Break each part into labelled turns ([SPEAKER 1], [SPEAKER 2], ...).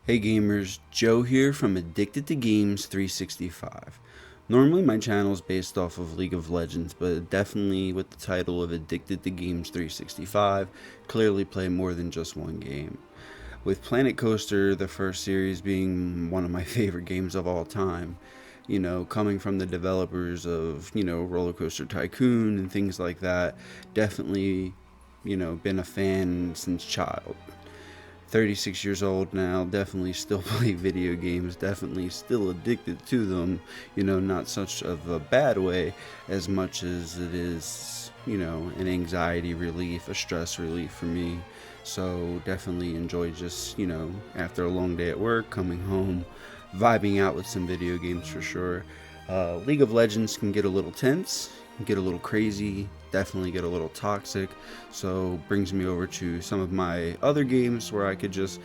[SPEAKER 1] Hey gamers, Joe here from Addicted to Games 365. Normally my channel is based off of League of Legends, but definitely with the title of Addicted to Games 365, clearly play more than just one game. With PlanetCoaster, the first series being one of my favorite games of all time, coming from the developers of, Roller Coaster Tycoon and things like that, definitely, been a fan since child. 36 years old now, definitely still play video games, definitely still addicted to them, not such of a bad way as much as it is, an anxiety relief, a stress relief for me. So definitely enjoy just, after a long day at work, coming home, vibing out with some video games for sure. League of Legends can get a little tense, get a little crazy, definitely get a little toxic. So brings me over to some of my other games where I could just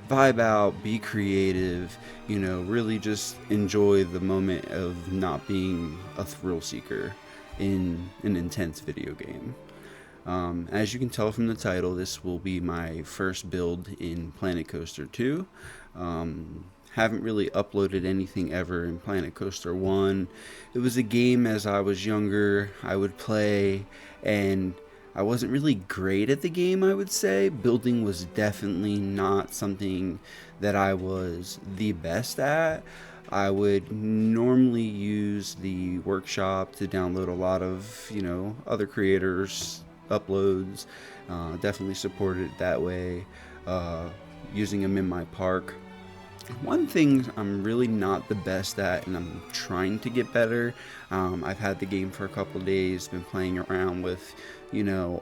[SPEAKER 1] vibe out, be creative, really just enjoy the moment of not being a thrill seeker in an intense video game. As you can tell from the title, this will be my first build in Planet Coaster 2. Haven't really uploaded anything ever in Planet Coaster 1. It was a game as I was younger, I would play, and I wasn't really great at the game, I would say. Building was definitely not something that I was the best at. I would normally use the workshop to download a lot of, other creators' uploads. Definitely supported it that way. Using them in my park. One thing I'm really not the best at, and I'm trying to get better. I've had the game for a couple days, been playing around with,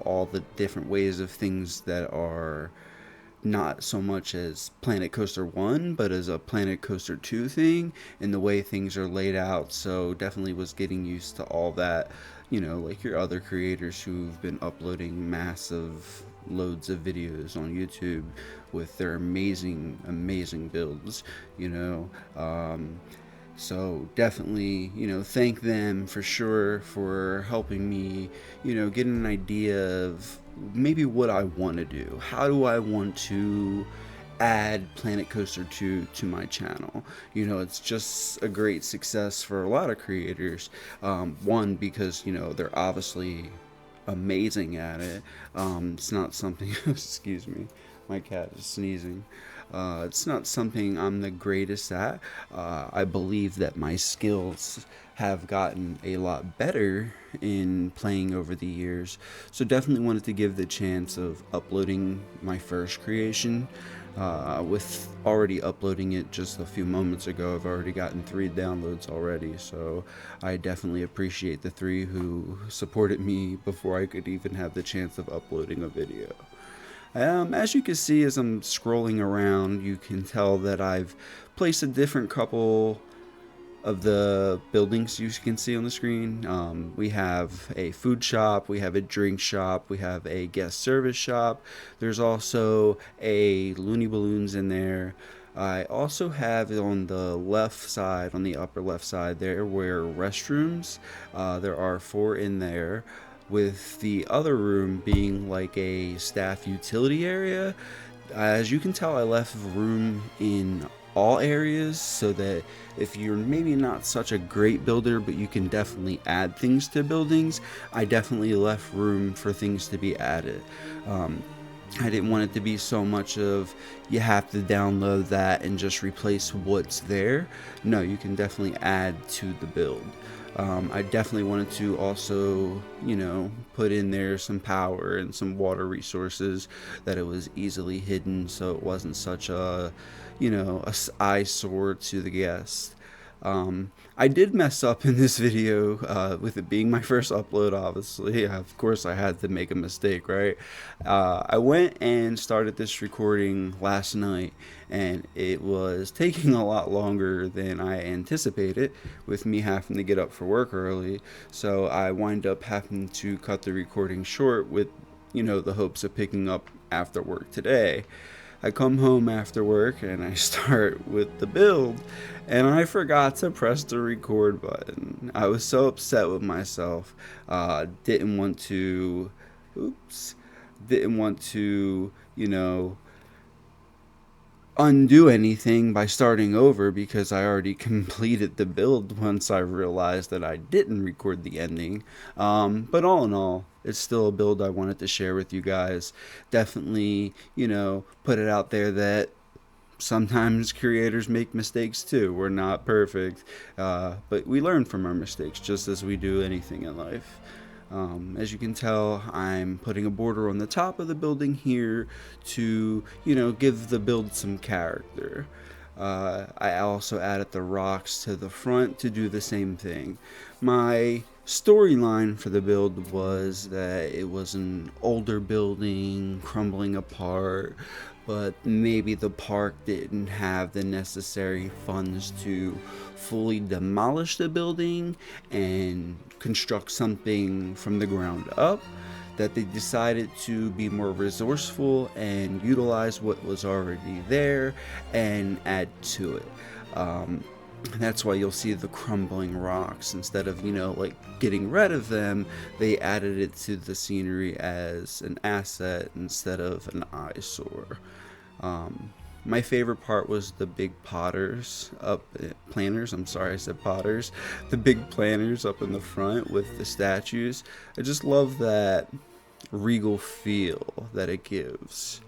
[SPEAKER 1] all the different ways of things that are not so much as Planet Coaster 1, but as a Planet Coaster 2 thing, and the way things are laid out. So definitely was getting used to all that, like your other creators who've been uploading massive loads of videos on YouTube with their amazing, amazing builds, you know. So definitely, thank them for sure for helping me, get an idea of maybe what I want to do. How do I want to add Planet Coaster 2 to my channel? It's just a great success for a lot of creators. One, because, they're obviously amazing at it. It's not something, excuse me, my cat is sneezing. It's not something I'm the greatest at. I believe that my skills have gotten a lot better in playing over the years. So definitely wanted to give the chance of uploading my first creation. With already uploading it just a few moments ago, I've already gotten 3 downloads already. So I definitely appreciate the 3 who supported me before I could even have the chance of uploading a video. As you can see as I'm scrolling around, you can tell that I've placed a different couple of the buildings you can see on the screen. We have a food shop, we have a drink shop, we have a guest service shop. There's also a Looney Balloons in there. I also have on the left side, on the upper left side there, where restrooms. There are 4 in there, with the other room being like a staff utility area. As you can tell, I left room in all areas so that if you're maybe not such a great builder, but you can definitely add things to buildings, I definitely left room for things to be added. I didn't want it to be so much of you have to download that and just replace what's there. No, you can definitely add to the build. I definitely wanted to also, put in there some power and some water resources, that it was easily hidden so it wasn't such a, eyesore to the guest. I did mess up in this video, with it being my first upload, obviously. Of course, I had to make a mistake, right? I went and started this recording last night, and it was taking a lot longer than I anticipated, with me having to get up for work early. So I wind up having to cut the recording short with, the hopes of picking up after work today. I come home after work and I start with the build, and I forgot to press the record button. I was so upset with myself. Didn't want to, oops, didn't want to, undo anything by starting over because I already completed the build once I realized that I didn't record the ending. But all in all, it's still a build I wanted to share with you guys. Definitely, put it out there that sometimes creators make mistakes too. We're not perfect, but we learn from our mistakes just as we do anything in life. As you can tell, I'm putting a border on the top of the building here to, give the build some character. I also added the rocks to the front to do the same thing. My storyline for the build was that it was an older building crumbling apart, but maybe the park didn't have the necessary funds to fully demolish the building and construct something from the ground up, that they decided to be more resourceful and utilize what was already there and add to it. That's why you'll see the crumbling rocks. Instead of, like getting rid of them, they added it to the scenery as an asset instead of an eyesore. My favorite part was the big planters. I'm sorry, I said potters. The big planters up in the front with the statues. I just love that regal feel that it gives.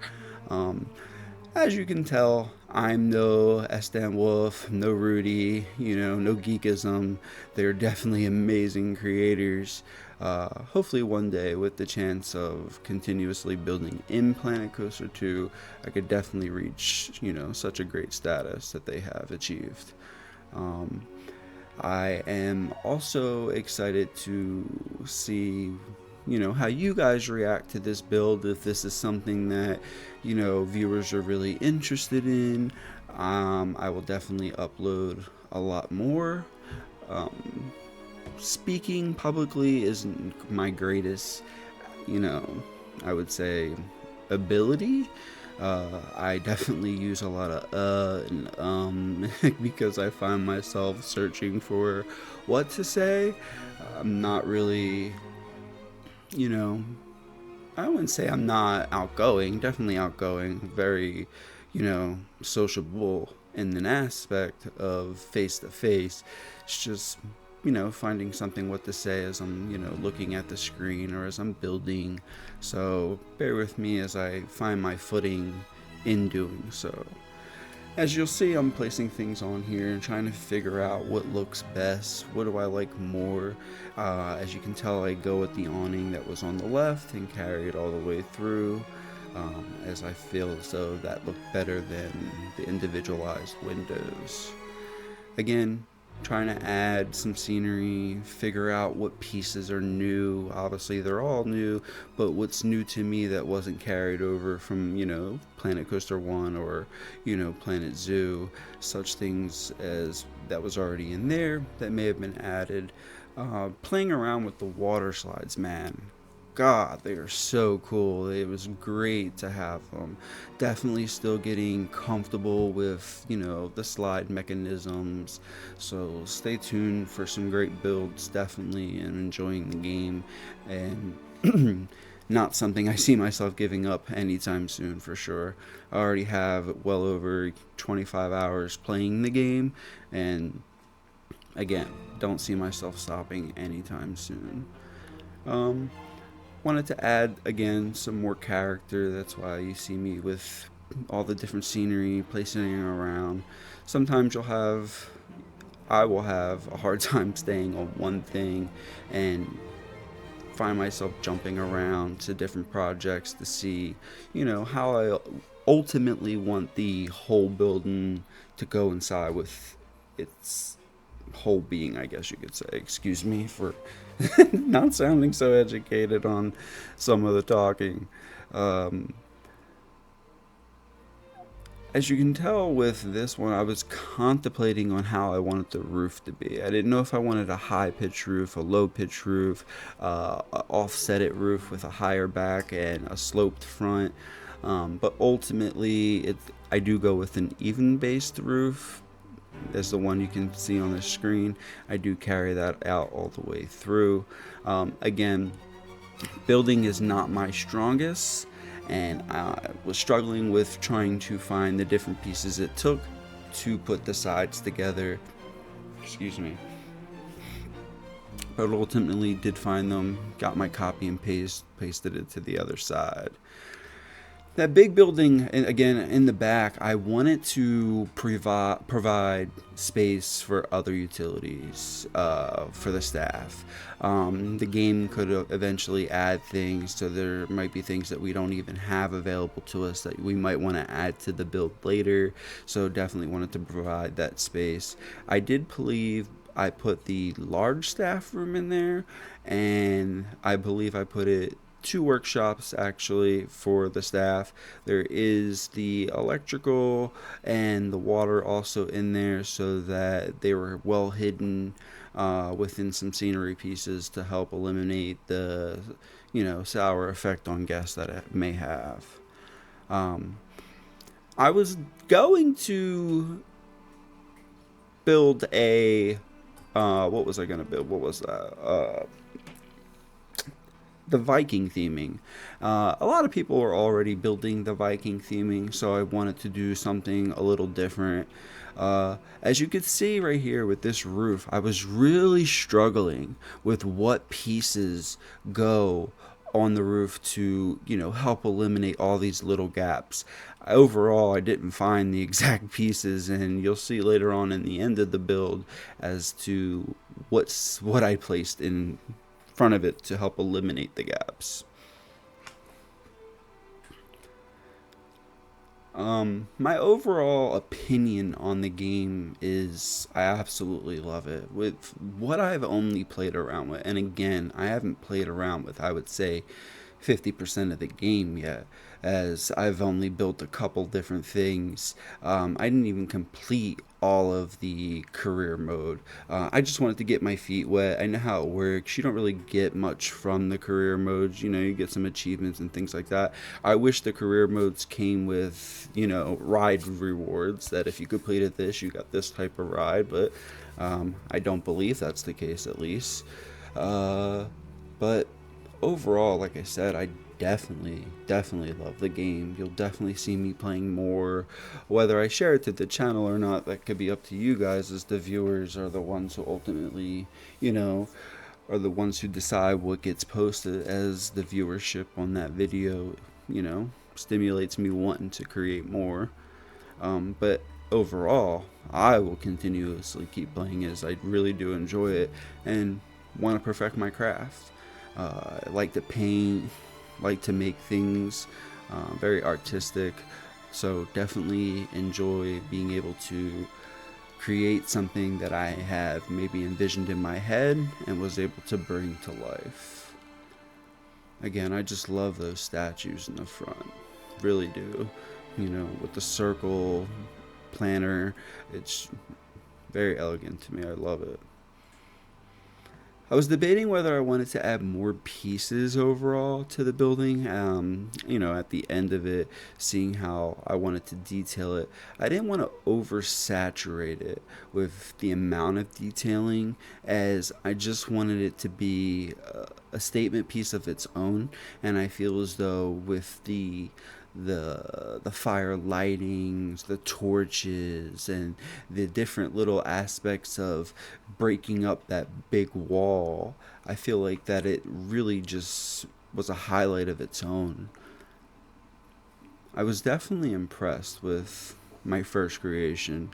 [SPEAKER 1] As you can tell, I'm no Estan Wolf, no Rudy, no geekism. They're definitely amazing creators. Hopefully one day, with the chance of continuously building in PlanetCoaster 2, I could definitely reach, such a great status that they have achieved. I am also excited to see how you guys react to this build, if this is something that viewers are really interested in. I will definitely upload a lot more. Speaking publicly isn't my greatest, I would say, ability. I definitely use a lot of and because I find myself searching for what to say. I'm not really, I wouldn't say I'm not outgoing. Definitely outgoing. Very, sociable in an aspect of face to face. It's just, finding something what to say as I'm, looking at the screen or as I'm building. So bear with me as I find my footing in doing so. As you'll see, I'm placing things on here and trying to figure out what looks best. What do I like more? As you can tell, I go with the awning that was on the left and carry it all the way through, as I feel as though that looked better than the individualized windows. Again, trying to add some scenery, figure out what pieces are new. Obviously they're all new, but what's new to me that wasn't carried over from, PlanetCoaster 1 or, Planet Zoo, such things as that was already in there that may have been added. Playing around with the water slides, man. God, they are so cool. It was great to have them. Definitely still getting comfortable with, the slide mechanisms. So stay tuned for some great builds, definitely, and enjoying the game. And not something I see myself giving up anytime soon, for sure. I already have well over 25 hours playing the game, and again, don't see myself stopping anytime soon. Wanted to add again some more character. That's why you see me with all the different scenery, placing it around. Sometimes I will have a hard time staying on one thing and find myself jumping around to different projects to see, how I ultimately want the whole building to go inside with its whole being, I guess you could say. Excuse me for not sounding so educated on some of the talking. As you can tell with this one, I was contemplating on how I wanted the roof to be. I didn't know if I wanted a high pitch roof, a low pitch roof, a offset it roof with a higher back and a sloped front. But ultimately, I do go with an even based roof. As the one you can see on the screen. I do carry that out all the way through. Again, building is not my strongest, and I was struggling with trying to find the different pieces it took to put the sides together. Excuse me. But ultimately did find them, got my copy and pasted it to the other side. That big building, again, in the back, I wanted to provide space for other utilities for the staff. The game could eventually add things, so there might be things that we don't even have available to us that we might want to add to the build later. So definitely wanted to provide that space. I did believe I put the large staff room in there, and I believe I put it 2 workshops actually for the staff. There is the electrical and the water also in there, so that they were well hidden within some scenery pieces to help eliminate the sour effect on guests that it may have. I was going to build a what was I going to build? What was that? The Viking theming. A lot of people are already building the Viking theming, so I wanted to do something a little different. As you can see right here with this roof, I was really struggling with what pieces go on the roof to help eliminate all these little gaps. Overall, I didn't find the exact pieces, and you'll see later on in the end of the build as to what I placed in front of it to help eliminate the gaps. My overall opinion on the game is I absolutely love it. With what I've only played around with, and again, I haven't played around with, I would say, 50% of the game yet, as I've only built a couple different things. I didn't even complete all of the career mode. I just wanted to get my feet wet. I know how it works. You don't really get much from the career modes. You get some achievements and things like that. I wish the career modes came with, ride rewards, that if you completed this, you got this type of ride, but I don't believe that's the case, at least. But overall, like I said, I definitely love the game. You'll definitely see me playing more. Whether I share it to the channel or not, that could be up to you guys, as the viewers are the ones who ultimately, are the ones who decide what gets posted, as the viewership on that video, stimulates me wanting to create more. But overall, I will continuously keep playing, as I really do enjoy it and want to perfect my craft. I like to paint, like to make things, very artistic, so definitely enjoy being able to create something that I have maybe envisioned in my head and was able to bring to life. Again, I just love those statues in the front, really do. With the circle planner, it's very elegant to me. I love it. I was debating whether I wanted to add more pieces overall to the building. At the end of it, seeing how I wanted to detail it. I didn't want to oversaturate it with the amount of detailing, as I just wanted it to be a statement piece of its own. And I feel as though with the fire lightings, the torches, and the different little aspects of breaking up that big wall, I feel like that it really just was a highlight of its own. I was definitely impressed with my first creation.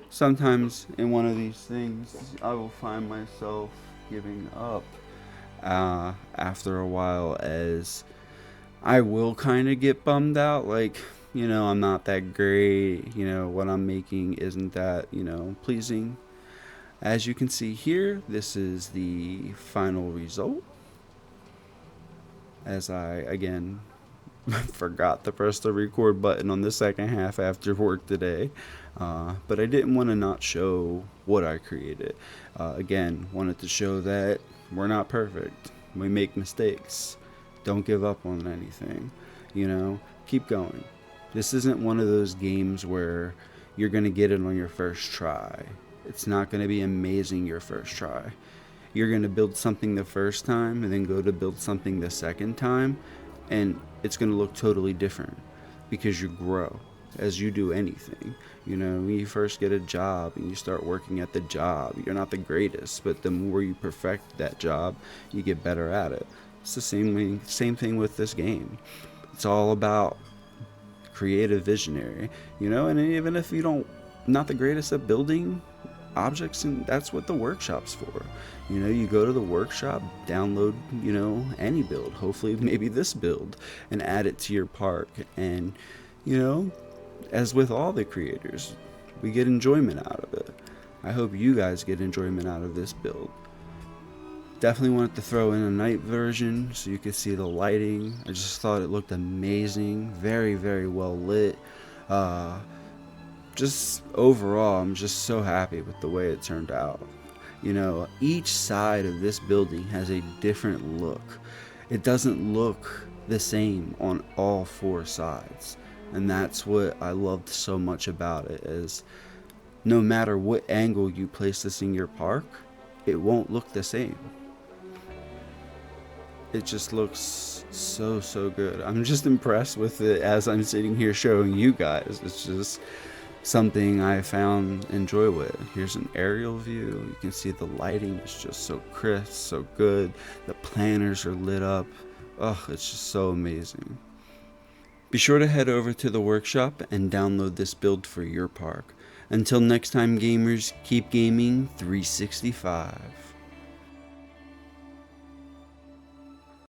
[SPEAKER 1] Sometimes in one of these things, I will find myself giving up after a while, as I will kind of get bummed out, like, I'm not that great, what I'm making isn't that, pleasing. As you can see here, this is the final result. As I, again, forgot to press the record button on the second half after work today. But I didn't want to not show what I created. Again, wanted to show that we're not perfect. We make mistakes. Don't give up on anything. Keep going. This isn't one of those games where you're going to get it on your first try. It's not going to be amazing your first try. You're going to build something the first time and then go to build something the second time, and it's going to look totally different because you grow as you do anything. When you first get a job and you start working at the job, you're not the greatest, but the more you perfect that job, you get better at it. It's the same thing with this game. It's all about creative visionary, and even if you don't not the greatest at building objects, and that's what the workshop's for. You go to the workshop, download any build, hopefully maybe this build, and add it to your park. And as with all the creators, we get enjoyment out of it. I hope you guys get enjoyment out of this build. Definitely wanted to throw in a night version so you could see the lighting. I just thought it looked amazing, very, very well lit. Just overall, I'm just so happy with the way it turned out. Each side of this building has a different look. It doesn't look the same on all four sides. And that's what I loved so much about it, is no matter what angle you place this in your park, it won't look the same. It just looks so good. I'm just impressed with it as I'm sitting here showing you guys. It's just something I found enjoyable. Here's an aerial view. You can see the lighting is just so crisp, so good. The planters are lit up. Oh, it's just so amazing. Be sure to head over to the workshop and download this build for your park. Until next time, gamers, keep gaming 365.